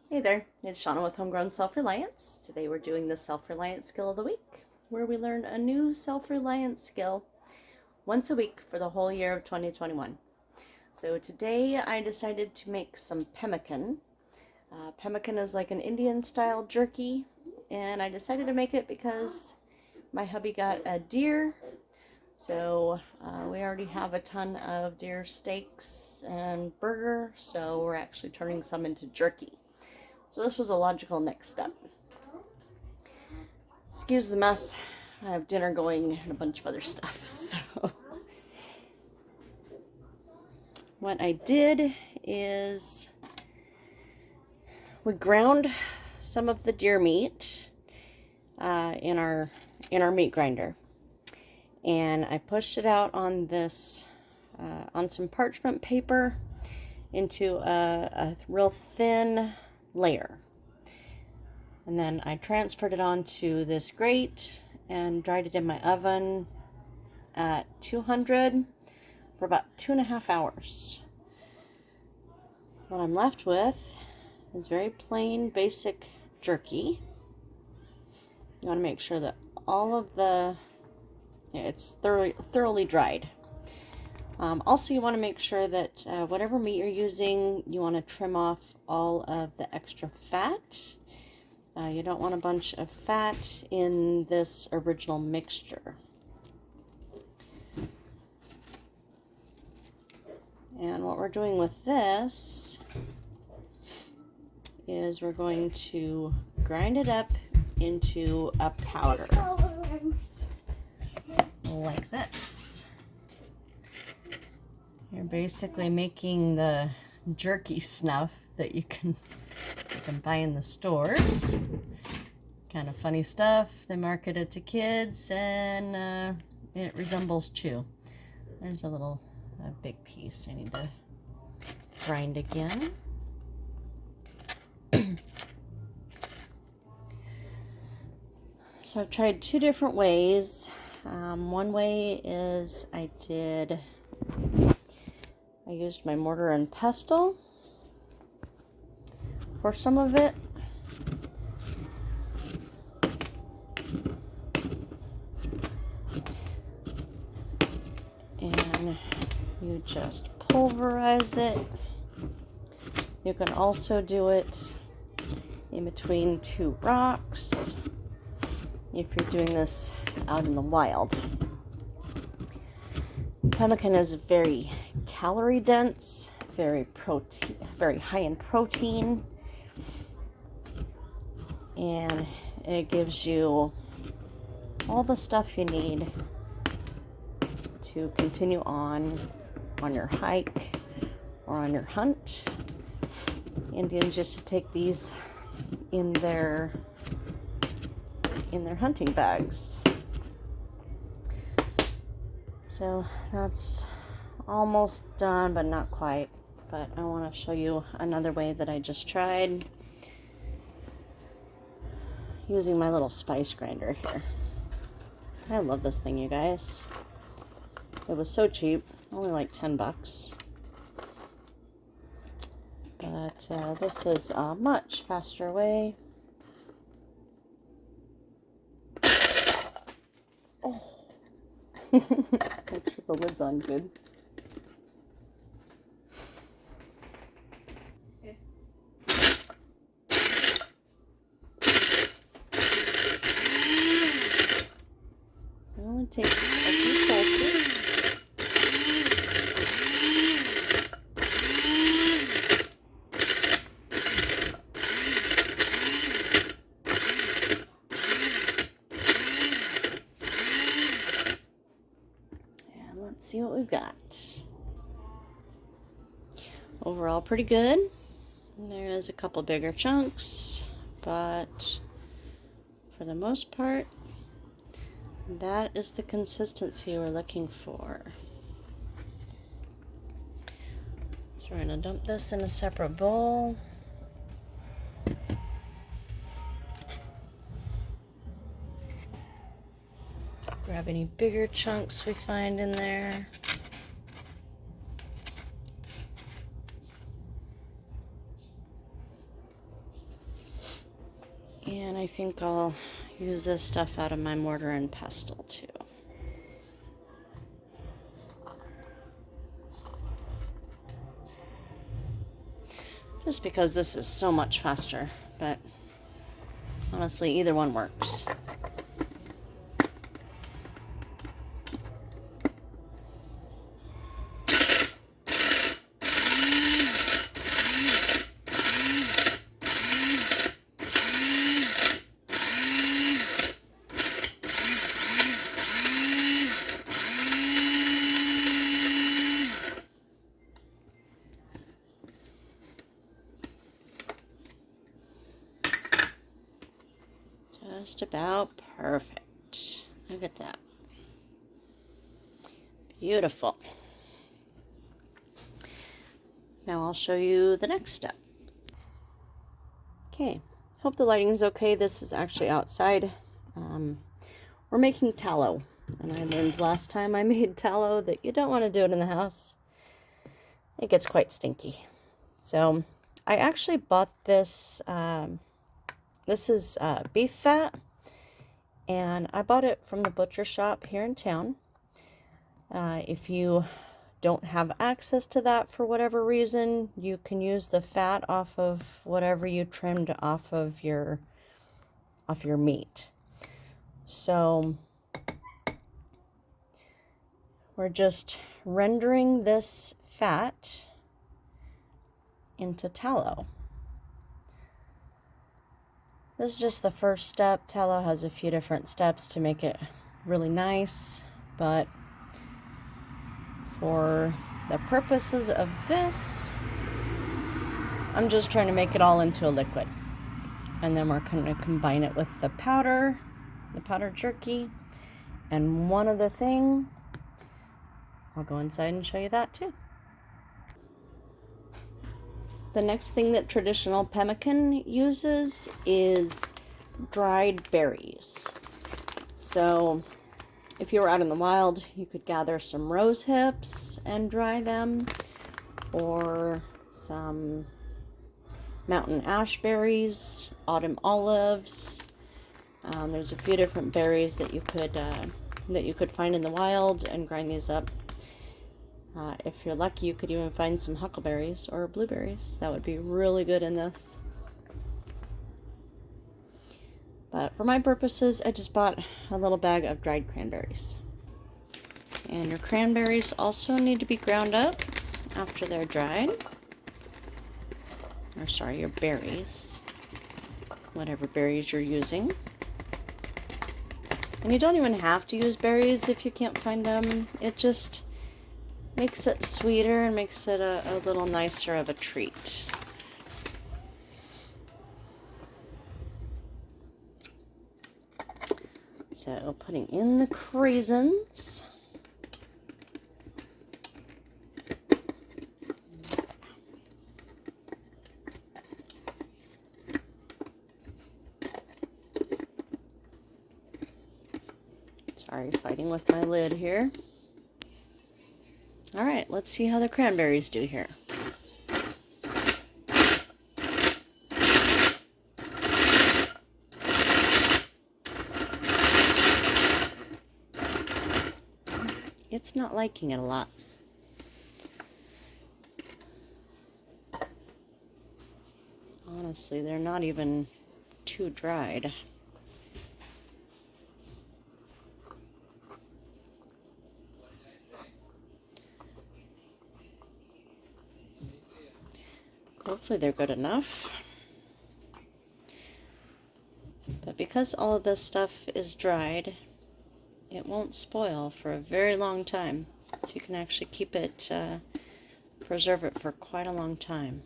Hey there, it's Shauna with Homegrown Self Reliance. Today we're doing the Self Reliant Skill of the Week, where we learn a new self reliant skill once a week for the whole year of 2021. So today I decided to make some pemmican. Pemmican is like an Indian style jerky, and I decided to make it because my hubby got a deer. So we already have a ton of deer steaks and burger, so we're actually turning some into jerky. So this was a logical next step. Excuse the mess. I have dinner going and a bunch of other stuff. So what I did is we ground some of the deer meat in our meat grinder, and I pushed it out on this on some parchment paper into a real thin layer. And then I transferred it onto this grate and dried it in my oven at 200 for about 2.5 hours. What I'm left with is very plain, basic jerky. You want to make sure that all of it's thoroughly dried. Also, you want to make sure that whatever meat you're using, you want to trim off all of the extra fat. You don't want a bunch of fat in this original mixture. And what we're doing with this is we're going to grind it up into a powder. Like this. You're basically making the jerky snuff that you can buy in the stores. Kind of funny stuff. They market it to kids, and it resembles chew. There's a big piece I need to grind again. So I've tried two different ways. One way is I used my mortar and pestle for some of it. And you just pulverize it. You can also do it in between two rocks if you're doing this out in the wild. Pemmican is very calorie dense, very high in protein, and it gives you all the stuff you need to continue on your hike or on your hunt. Indians used to take these in their hunting bags. So that's almost done, but not quite. But I want to show you another way that I just tried using my little spice grinder here. I love this thing, you guys. It was so cheap, only like 10 bucks. But this is a much faster way. Oh. Make sure the lid's on good. Okay. It only takes a few pulses. Let's see what we've got. Overall, pretty good. There's a couple bigger chunks, but for the most part, that is the consistency we're looking for. So we're going to dump this in a separate bowl. Grab any bigger chunks we find in there. And I think I'll use this stuff out of my mortar and pestle too. Just because this is so much faster, but honestly, either one works. Just about perfect. Look at that. Beautiful. Now I'll show you the next step. Okay, hope the lighting is okay. This is actually outside. We're making tallow. And I learned last time I made tallow that you don't want to do it in the house. It gets quite stinky. So I actually bought this. This is beef fat. And I bought it from the butcher shop here in town. If you don't have access to that for whatever reason, you can use the fat off of whatever you trimmed off of your meat. So we're just rendering this fat into tallow. This is just the first step. Tallow has a few different steps to make it really nice, but for the purposes of this, I'm just trying to make it all into a liquid. And then we're going to combine it with the powder jerky. And one other thing, I'll go inside and show you that too. The next thing that traditional pemmican uses is dried berries. So if you were out in the wild, you could gather some rose hips and dry them, or some mountain ash berries, autumn olives. There's a few different berries that you could find in the wild and grind these up. If you're lucky, you could even find some huckleberries or blueberries. That would be really good in this. But for my purposes, I just bought a little bag of dried cranberries. And your cranberries also need to be ground up after they're dried. Or sorry, your berries. Whatever berries you're using. And you don't even have to use berries if you can't find them. It just makes it sweeter and makes it a little nicer of a treat. So putting in the raisins. Sorry, fighting with my lid here. All right, let's see how the cranberries do here. It's not liking it a lot. Honestly, they're not even too dried. Hopefully they're good enough. But because all of this stuff is dried, it won't spoil for a very long time. So you can actually keep it, preserve it for quite a long time.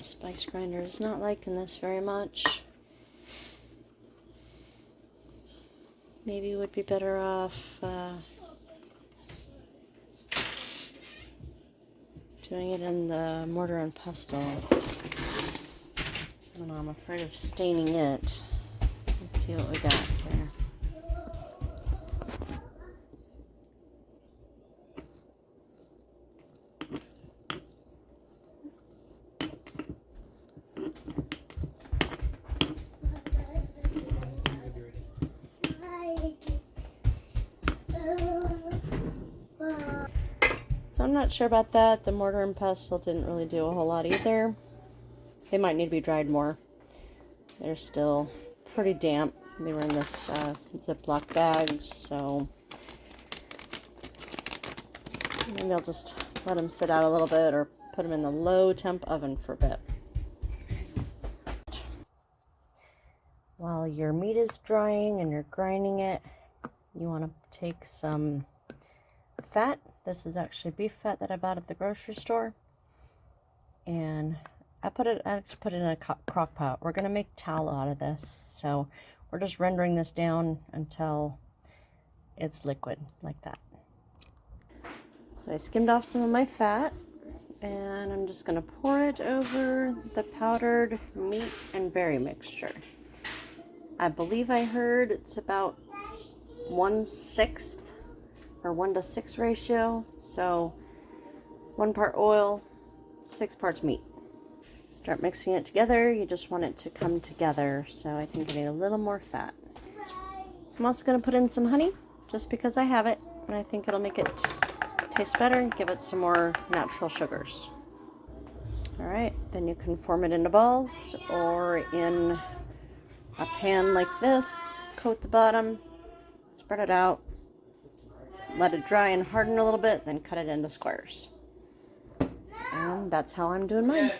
Spice grinder is not liking this very much. Maybe would be better off Doing it in the mortar and pestle. I don't know, I'm afraid of staining it. Let's see what we got here. So I'm not sure about that. The mortar and pestle didn't really do a whole lot either. They might need to be dried more. They're still pretty damp. They were in this Ziploc bag, so maybe I'll just let them sit out a little bit or put them in the low temp oven for a bit. While your meat is drying and you're grinding it, you want to take some fat. This is actually beef fat that I bought at the grocery store, and I actually put it in a crock pot. We're gonna make tallow out of this, so we're just rendering this down until it's liquid like that. So I skimmed off some of my fat, and I'm just gonna pour it over the powdered meat and berry mixture. I believe I heard it's about 1/6 or 1:6 ratio, so 1 part oil, 6 parts meat. Start mixing it together. You just want it to come together, so I think I need a little more fat. I'm also going to put in some honey just because I have it, and I think it'll make it taste better and give it some more natural sugars. All right, then you can form it into balls or in a pan like this. Coat the bottom, spread it out, let it dry and harden a little bit, then cut it into squares. And that's how I'm doing mine.